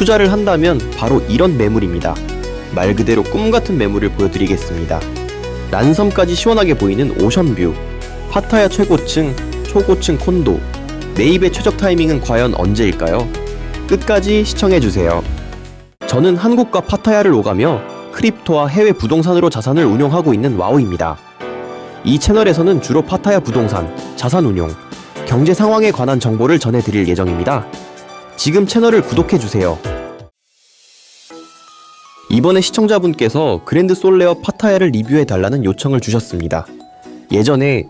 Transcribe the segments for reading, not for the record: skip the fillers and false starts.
투자를 한다면 바로 이런 매물입니다. 말 그대로 꿈같은 매물을 보여드리겠습니다. 란섬까지 시원하게 보이는 오션뷰, 파타야 최고층, 초고층 콘도, 매입의 최적 타이밍은 과연 언제일까요? 끝까지 시청해주세요. 저는 한국과 파타야를 오가며 크립토와 해외 부동산으로 자산을 운용하고 있는 와우입니다. 이 채널에서는 주로 파타야 부동산, 자산 운용, 경제 상황에 관한 정보를 전해드릴 예정입니다. 지금 채널을 구독해주세요. 이번에 시청자분께서 그랜드 솔레어 파타야를 리뷰해달라는 요청을 주셨습니다. 예전에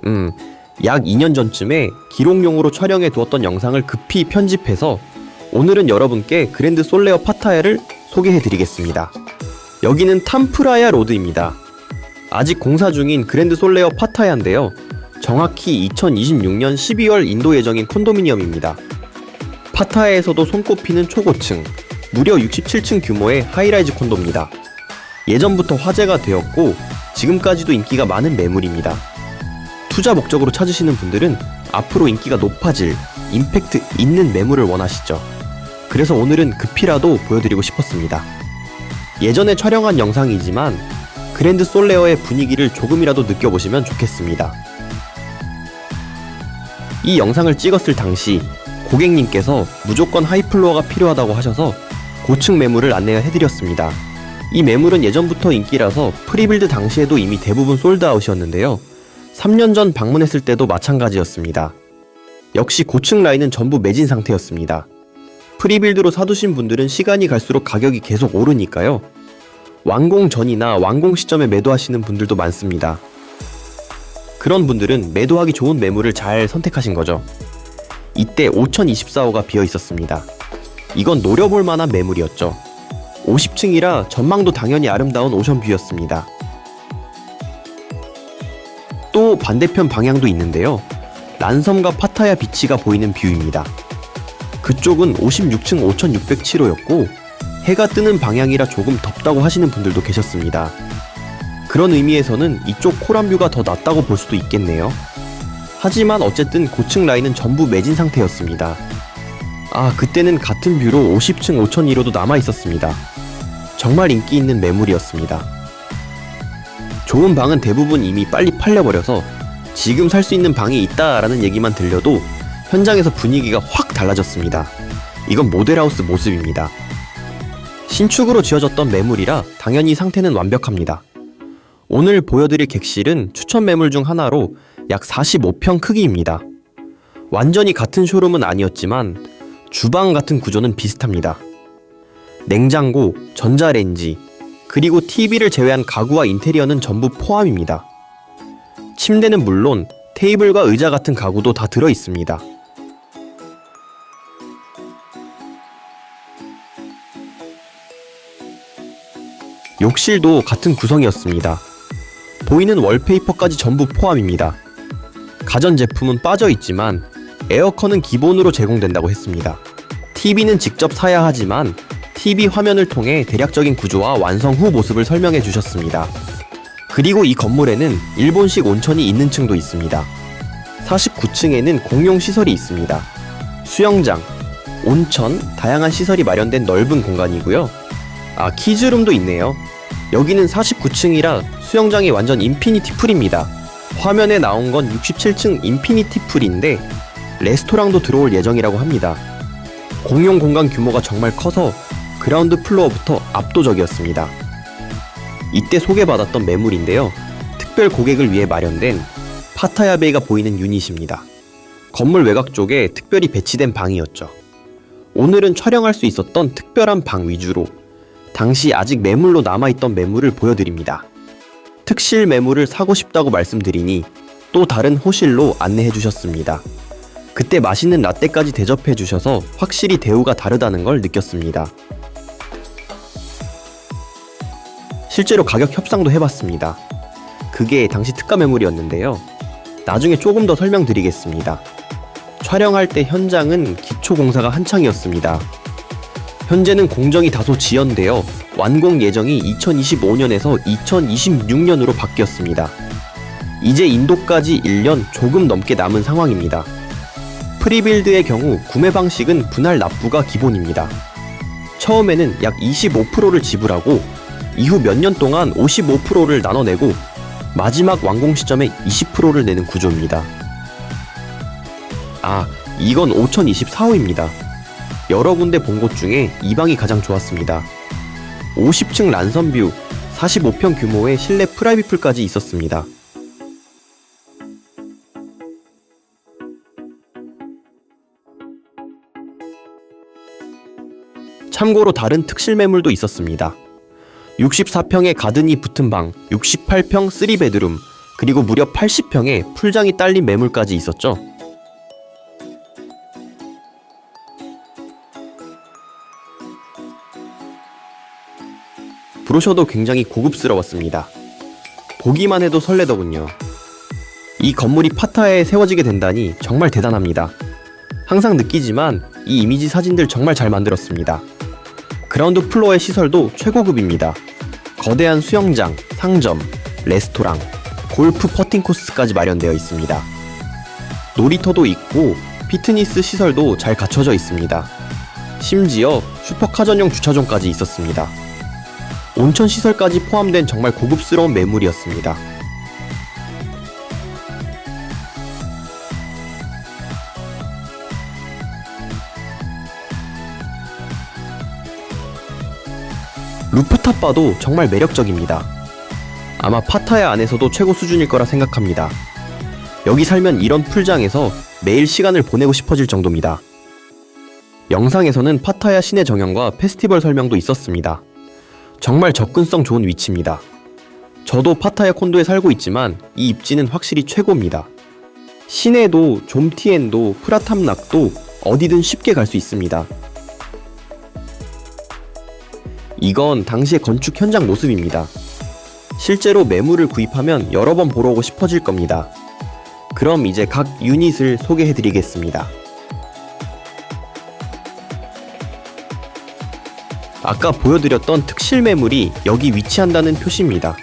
약 2년 전쯤에 기록용으로 촬영해 두었던 영상을 급히 편집해서 오늘은 여러분께 그랜드 솔레어 파타야를 소개해드리겠습니다. 여기는 탐프라야 로드입니다. 아직 공사 중인 그랜드 솔레어 파타야인데요. 정확히 2026년 12월 인도 예정인 콘도미니엄입니다. 파타야에서도 손꼽히는 초고층, 무려 67층 규모의 하이라이즈 콘도입니다. 예전부터 화제가 되었고 지금까지도 인기가 많은 매물입니다. 투자 목적으로 찾으시는 분들은 앞으로 인기가 높아질 임팩트 있는 매물을 원하시죠. 그래서 오늘은 급히라도 보여드리고 싶었습니다. 예전에 촬영한 영상이지만 그랜드 솔레어의 분위기를 조금이라도 느껴보시면 좋겠습니다. 이 영상을 찍었을 당시 고객님께서 무조건 하이플로어가 필요하다고 하셔서 고층 매물을 안내해드렸습니다. 이 매물은 예전부터 인기라서 프리빌드 당시에도 이미 대부분 솔드아웃이었는데요. 3년 전 방문했을 때도 마찬가지였습니다. 역시 고층 라인은 전부 매진 상태였습니다. 프리빌드로 사두신 분들은 시간이 갈수록 가격이 계속 오르니까요. 완공 전이나 완공 시점에 매도하시는 분들도 많습니다. 그런 분들은 매도하기 좋은 매물을 잘 선택하신 거죠. 이때 5024호가 비어 있었습니다. 이건 노려볼 만한 매물이었죠. 50층이라 전망도 당연히 아름다운 오션뷰였습니다. 또 반대편 방향도 있는데요. 란섬과 파타야 비치가 보이는 뷰입니다. 그쪽은 56층 5607호였고 해가 뜨는 방향이라 조금 덥다고 하시는 분들도 계셨습니다. 그런 의미에서는 이쪽 코란뷰가 더 낫다고 볼 수도 있겠네요. 하지만 어쨌든 고층 라인은 전부 매진 상태였습니다. 그때는 같은 뷰로 50층 5001호도 남아있었습니다. 정말 인기 있는 매물이었습니다. 좋은 방은 대부분 이미 빨리 팔려버려서 지금 살 수 있는 방이 있다라는 얘기만 들려도 현장에서 분위기가 확 달라졌습니다. 이건 모델하우스 모습입니다. 신축으로 지어졌던 매물이라 당연히 상태는 완벽합니다. 오늘 보여드릴 객실은 추천 매물 중 하나로 약 45평 크기입니다. 완전히 같은 쇼룸은 아니었지만 주방 같은 구조는 비슷합니다. 냉장고, 전자레인지, 그리고 TV를 제외한 가구와 인테리어는 전부 포함입니다. 침대는 물론 테이블과 의자 같은 가구도 다 들어있습니다. 욕실도 같은 구성이었습니다. 보이는 월페이퍼까지 전부 포함입니다. 가전제품은 빠져있지만 에어컨은 기본으로 제공된다고 했습니다. TV는 직접 사야 하지만 TV 화면을 통해 대략적인 구조와 완성 후 모습을 설명해 주셨습니다. 그리고 이 건물에는 일본식 온천이 있는 층도 있습니다. 49층에는 공용 시설이 있습니다. 수영장, 온천, 다양한 시설이 마련된 넓은 공간이고요. 키즈룸도 있네요. 여기는 49층이라 수영장이 완전 인피니티 풀입니다. 화면에 나온 건 67층 인피니티 풀인데 레스토랑도 들어올 예정이라고 합니다. 공용 공간 규모가 정말 커서 그라운드 플로어부터 압도적이었습니다. 이때 소개받았던 매물인데요. 특별 고객을 위해 마련된 파타야 베이가 보이는 유닛입니다. 건물 외곽 쪽에 특별히 배치된 방이었죠. 오늘은 촬영할 수 있었던 특별한 방 위주로 당시 아직 매물로 남아있던 매물을 보여드립니다. 특실 매물을 사고 싶다고 말씀드리니 또 다른 호실로 안내해 주셨습니다. 그때 맛있는 라떼까지 대접해 주셔서 확실히 대우가 다르다는 걸 느꼈습니다. 실제로 가격 협상도 해봤습니다. 그게 당시 특가 매물이었는데요. 나중에 조금 더 설명드리겠습니다. 촬영할 때 현장은 기초 공사가 한창이었습니다. 현재는 공정이 다소 지연되어 완공 예정이 2025년에서 2026년으로 바뀌었습니다. 이제 인도까지 1년 조금 넘게 남은 상황입니다. 프리빌드의 경우 구매 방식은 분할 납부가 기본입니다. 처음에는 약 25%를 지불하고 이후 몇 년 동안 55%를 나눠내고 마지막 완공 시점에 20%를 내는 구조입니다. 이건 5024호입니다. 여러 군데 본 곳 중에 이 방이 가장 좋았습니다. 50층 란선뷰, 45평 규모의 실내 프라이빗 풀까지 있었습니다. 참고로 다른 특실 매물도 있었습니다. 64평의 가든이 붙은 방, 68평 3베드룸, 그리고 무려 80평의 풀장이 딸린 매물까지 있었죠. 브로셔도 굉장히 고급스러웠습니다. 보기만 해도 설레더군요. 이 건물이 파타야에 세워지게 된다니 정말 대단합니다. 항상 느끼지만 이 이미지 사진들 정말 잘 만들었습니다. 그라운드 플로어의 시설도 최고급입니다. 거대한 수영장, 상점, 레스토랑, 골프 퍼팅 코스까지 마련되어 있습니다. 놀이터도 있고 피트니스 시설도 잘 갖춰져 있습니다. 심지어 슈퍼카 전용 주차장까지 있었습니다. 온천 시설까지 포함된 정말 고급스러운 매물이었습니다. 루프탑 바도 정말 매력적입니다. 아마 파타야 안에서도 최고 수준일 거라 생각합니다. 여기 살면 이런 풀장에서 매일 시간을 보내고 싶어질 정도입니다. 영상에서는 파타야 시내 정형과 페스티벌 설명도 있었습니다. 정말 접근성 좋은 위치입니다. 저도 파타야 콘도에 살고 있지만 이 입지는 확실히 최고입니다. 시내도 좀티엔도 프라탐락도 어디든 쉽게 갈 수 있습니다. 이건 당시의 건축 현장 모습입니다. 실제로 매물을 구입하면 여러 번 보러 오고 싶어질 겁니다. 그럼 이제 각 유닛을 소개해 드리겠습니다. 아까 보여드렸던 특실 매물이 여기 위치한다는 표시입니다.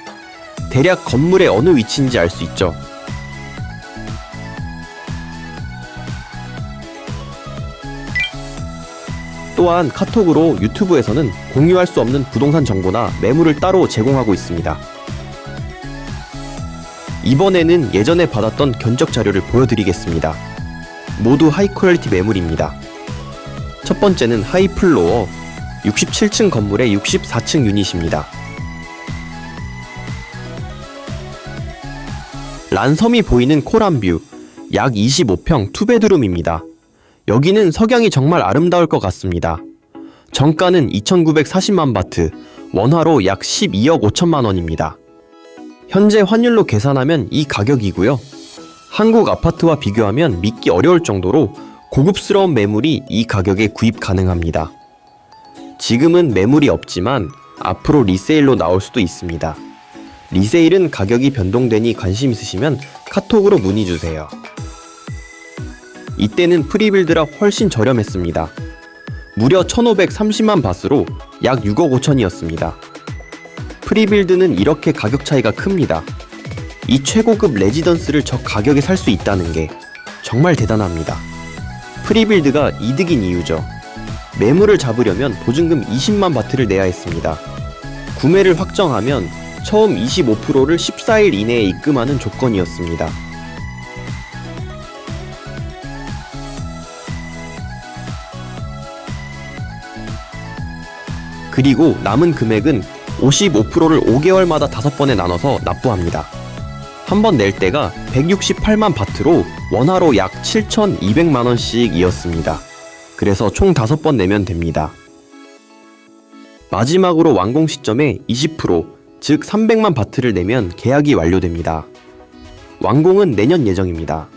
대략 건물의 어느 위치인지 알 수 있죠. 또한 카톡으로 유튜브에서는 공유할 수 없는 부동산 정보나 매물을 따로 제공하고 있습니다. 이번에는 예전에 받았던 견적 자료를 보여드리겠습니다. 모두 하이 퀄리티 매물입니다. 첫 번째는 하이플로어 67층 건물의 64층 유닛입니다. 란섬이 보이는 코란뷰 약 25평 투베드룸입니다. 여기는 석양이 정말 아름다울 것 같습니다. 정가는 2,940만 바트, 원화로 약 12억 5천만 원입니다. 현재 환율로 계산하면 이 가격이고요. 한국 아파트와 비교하면 믿기 어려울 정도로 고급스러운 매물이 이 가격에 구입 가능합니다. 지금은 매물이 없지만 앞으로 리세일로 나올 수도 있습니다. 리세일은 가격이 변동되니 관심 있으시면 카톡으로 문의 주세요. 이때는 프리빌드라 훨씬 저렴했습니다. 무려 1,530만 바스로 약 6억 5천이었습니다. 프리빌드는 이렇게 가격 차이가 큽니다. 이 최고급 레지던스를 저 가격에 살 수 있다는 게 정말 대단합니다. 프리빌드가 이득인 이유죠. 매물을 잡으려면 보증금 20만 바트를 내야 했습니다. 구매를 확정하면 처음 25%를 14일 이내에 입금하는 조건이었습니다. 그리고 남은 금액은 55%를 5개월마다 5번에 나눠서 납부합니다. 한 번 낼 때가 168만 바트로 원화로 약 7,200만원씩 이었습니다. 그래서 총 5번 내면 됩니다. 마지막으로 완공 시점에 20%, 즉 300만 바트를 내면 계약이 완료됩니다. 완공은 내년 예정입니다.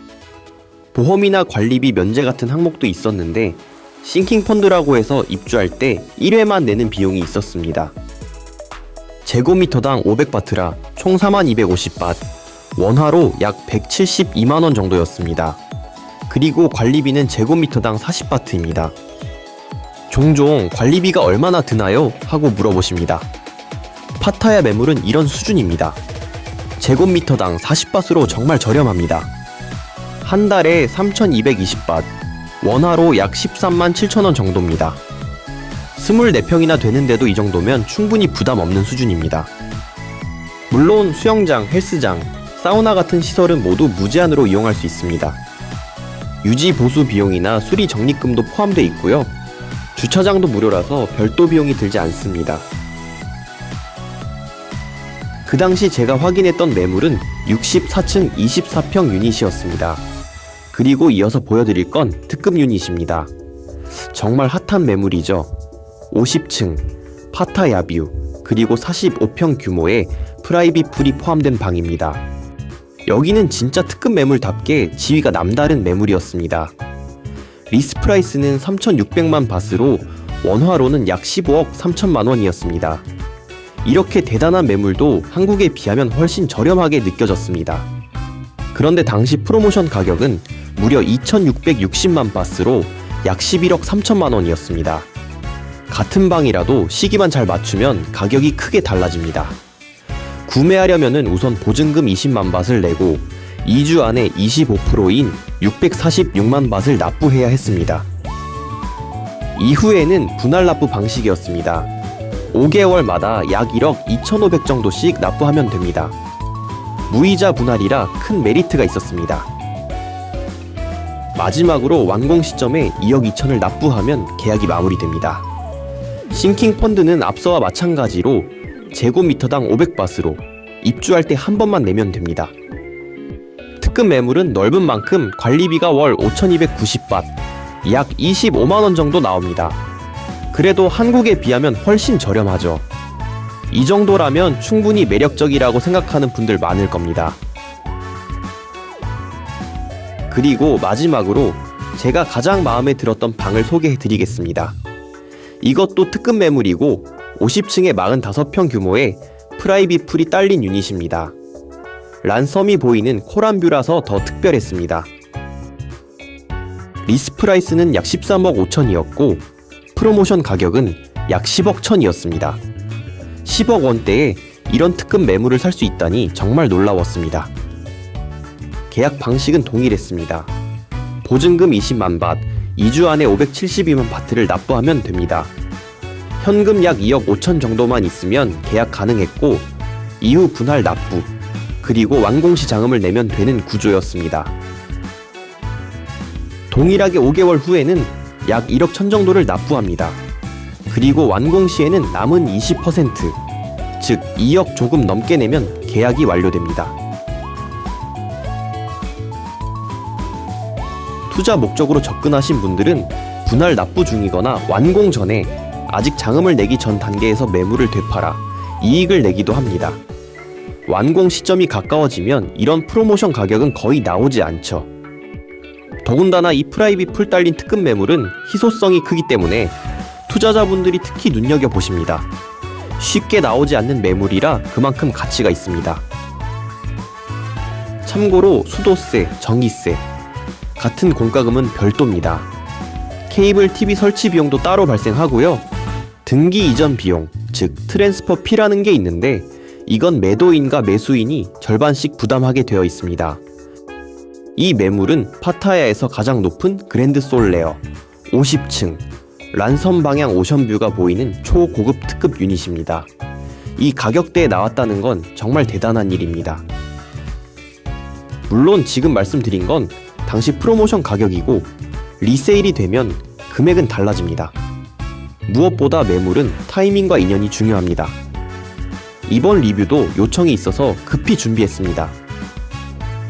보험이나 관리비 면제 같은 항목도 있었는데 싱킹펀드라고 해서 입주할 때 1회만 내는 비용이 있었습니다. 제곱미터당 500바트라 총 4250밭, 원화로 약 172만원 정도였습니다. 그리고 관리비는 제곱미터당 40바트입니다. 종종 관리비가 얼마나 드나요? 하고 물어보십니다. 파타야 매물은 이런 수준입니다. 제곱미터당 40바트로 정말 저렴합니다. 한 달에 3220밭, 원화로 약 13만 7천원 정도입니다. 24평이나 되는데도 이 정도면 충분히 부담 없는 수준입니다. 물론 수영장, 헬스장, 사우나 같은 시설은 모두 무제한으로 이용할 수 있습니다. 유지 보수 비용이나 수리 적립금도 포함되어 있고요. 주차장도 무료라서 별도 비용이 들지 않습니다. 그 당시 제가 확인했던 매물은 64층 24평 유닛이었습니다. 그리고 이어서 보여드릴 건 특급 유닛입니다. 정말 핫한 매물이죠. 50층, 파타야뷰, 그리고 45평 규모의 프라이빗 풀이 포함된 방입니다. 여기는 진짜 특급 매물답게 지위가 남다른 매물이었습니다. 리스 프라이스는 3,600만 바스로 원화로는 약 15억 3천만 원이었습니다. 이렇게 대단한 매물도 한국에 비하면 훨씬 저렴하게 느껴졌습니다. 그런데 당시 프로모션 가격은 무려 2,660만 바스로 약 11억 3천만 원이었습니다. 같은 방이라도 시기만 잘 맞추면 가격이 크게 달라집니다. 구매하려면 우선 보증금 20만 밧을 내고 2주 안에 25%인 646만 밧을 납부해야 했습니다. 이후에는 분할 납부 방식이었습니다. 5개월마다 약 1억 2,500 정도씩 납부하면 됩니다. 무이자 분할이라 큰 메리트가 있었습니다. 마지막으로 완공 시점에 2억 2천을 납부하면 계약이 마무리됩니다. 싱킹 펀드는 앞서와 마찬가지로 제곱미터당 500바스로 입주할 때 한 번만 내면 됩니다. 특급 매물은 넓은 만큼 관리비가 월 5,290밭, 약 25만원 정도 나옵니다. 그래도 한국에 비하면 훨씬 저렴하죠. 이 정도라면 충분히 매력적이라고 생각하는 분들 많을 겁니다. 그리고 마지막으로 제가 가장 마음에 들었던 방을 소개해 드리겠습니다. 이것도 특급 매물이고 50층에 45평 규모의 프라이빗 풀이 딸린 유닛입니다. 란섬이 보이는 코란뷰라서 더 특별했습니다. 리스 프라이스는 약 13억 5천이었고 프로모션 가격은 약 10억 천이었습니다. 10억 원대에 이런 특급 매물을 살 수 있다니 정말 놀라웠습니다. 계약 방식은 동일했습니다. 보증금 20만 밭, 2주 안에 572만 바트를 납부하면 됩니다. 현금 약 2억 5천 정도만 있으면 계약 가능했고 이후 분할 납부, 그리고 완공 시 자금을 내면 되는 구조였습니다. 동일하게 5개월 후에는 약 1억 천 정도를 납부합니다. 그리고 완공 시에는 남은 20%, 즉 2억 조금 넘게 내면 계약이 완료됩니다. 투자 목적으로 접근하신 분들은 분할 납부 중이거나 완공 전에 아직 자금을 내기 전 단계에서 매물을 되팔아 이익을 내기도 합니다. 완공 시점이 가까워지면 이런 프로모션 가격은 거의 나오지 않죠. 더군다나 이 프라이빗 풀 딸린 특급 매물은 희소성이 크기 때문에 투자자분들이 특히 눈여겨보십니다. 쉽게 나오지 않는 매물이라 그만큼 가치가 있습니다. 참고로 수도세, 전기세, 같은 공과금은 별도입니다. 케이블 TV 설치 비용도 따로 발생하고요. 등기 이전 비용, 즉 트랜스퍼 피라는 게 있는데 이건 매도인과 매수인이 절반씩 부담하게 되어 있습니다. 이 매물은 파타야에서 가장 높은 그랜드 솔레어 50층 란섬 방향 오션뷰가 보이는 초고급 특급 유닛입니다. 이 가격대에 나왔다는 건 정말 대단한 일입니다. 물론 지금 말씀드린 건 당시 프로모션 가격이고 리세일이 되면 금액은 달라집니다. 무엇보다 매물은 타이밍과 인연이 중요합니다. 이번 리뷰도 요청이 있어서 급히 준비했습니다.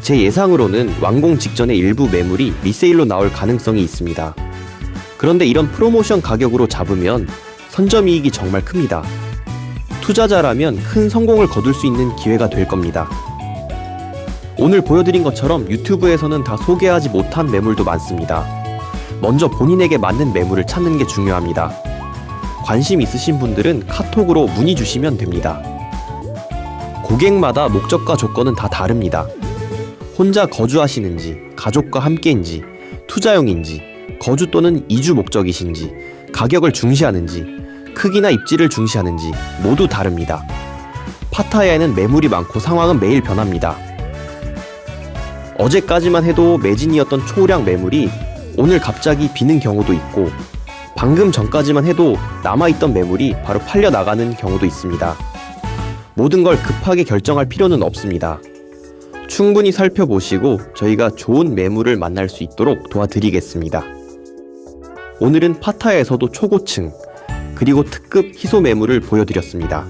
제 예상으로는 완공 직전에 일부 매물이 리세일로 나올 가능성이 있습니다. 그런데 이런 프로모션 가격으로 잡으면 선점이익이 정말 큽니다. 투자자라면 큰 성공을 거둘 수 있는 기회가 될 겁니다. 오늘 보여드린 것처럼 유튜브에서는 다 소개하지 못한 매물도 많습니다. 먼저 본인에게 맞는 매물을 찾는 게 중요합니다. 관심 있으신 분들은 카톡으로 문의 주시면 됩니다. 고객마다 목적과 조건은 다 다릅니다. 혼자 거주하시는지, 가족과 함께인지, 투자용인지, 거주 또는 이주 목적이신지, 가격을 중시하는지, 크기나 입지를 중시하는지 모두 다릅니다. 파타야에는 매물이 많고 상황은 매일 변합니다. 어제까지만 해도 매진이었던 초우량 매물이 오늘 갑자기 비는 경우도 있고 방금 전까지만 해도 남아있던 매물이 바로 팔려 나가는 경우도 있습니다. 모든 걸 급하게 결정할 필요는 없습니다. 충분히 살펴보시고 저희가 좋은 매물을 만날 수 있도록 도와드리겠습니다. 오늘은 파타야에서도 초고층, 그리고 특급 희소 매물을 보여드렸습니다.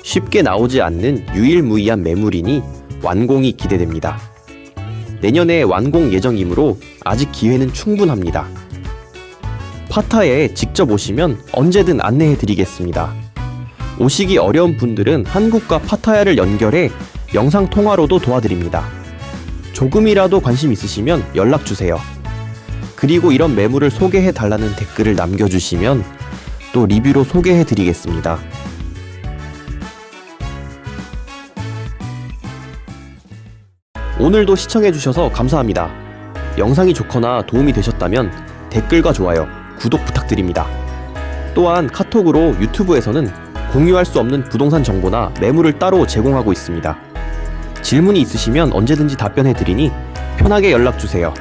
쉽게 나오지 않는 유일무이한 매물이니 완공이 기대됩니다. 내년에 완공 예정이므로 아직 기회는 충분합니다. 파타야에 직접 오시면 언제든 안내해 드리겠습니다. 오시기 어려운 분들은 한국과 파타야를 연결해 영상 통화로도 도와드립니다. 조금이라도 관심 있으시면 연락 주세요. 그리고 이런 매물을 소개해 달라는 댓글을 남겨주시면 또 리뷰로 소개해 드리겠습니다. 오늘도 시청해 주셔서 감사합니다. 영상이 좋거나 도움이 되셨다면 댓글과 좋아요, 구독 부탁드립니다. 또한 카톡으로 유튜브에서는 공유할 수 없는 부동산 정보나 매물을 따로 제공하고 있습니다. 질문이 있으시면 언제든지 답변해 드리니 편하게 연락 주세요.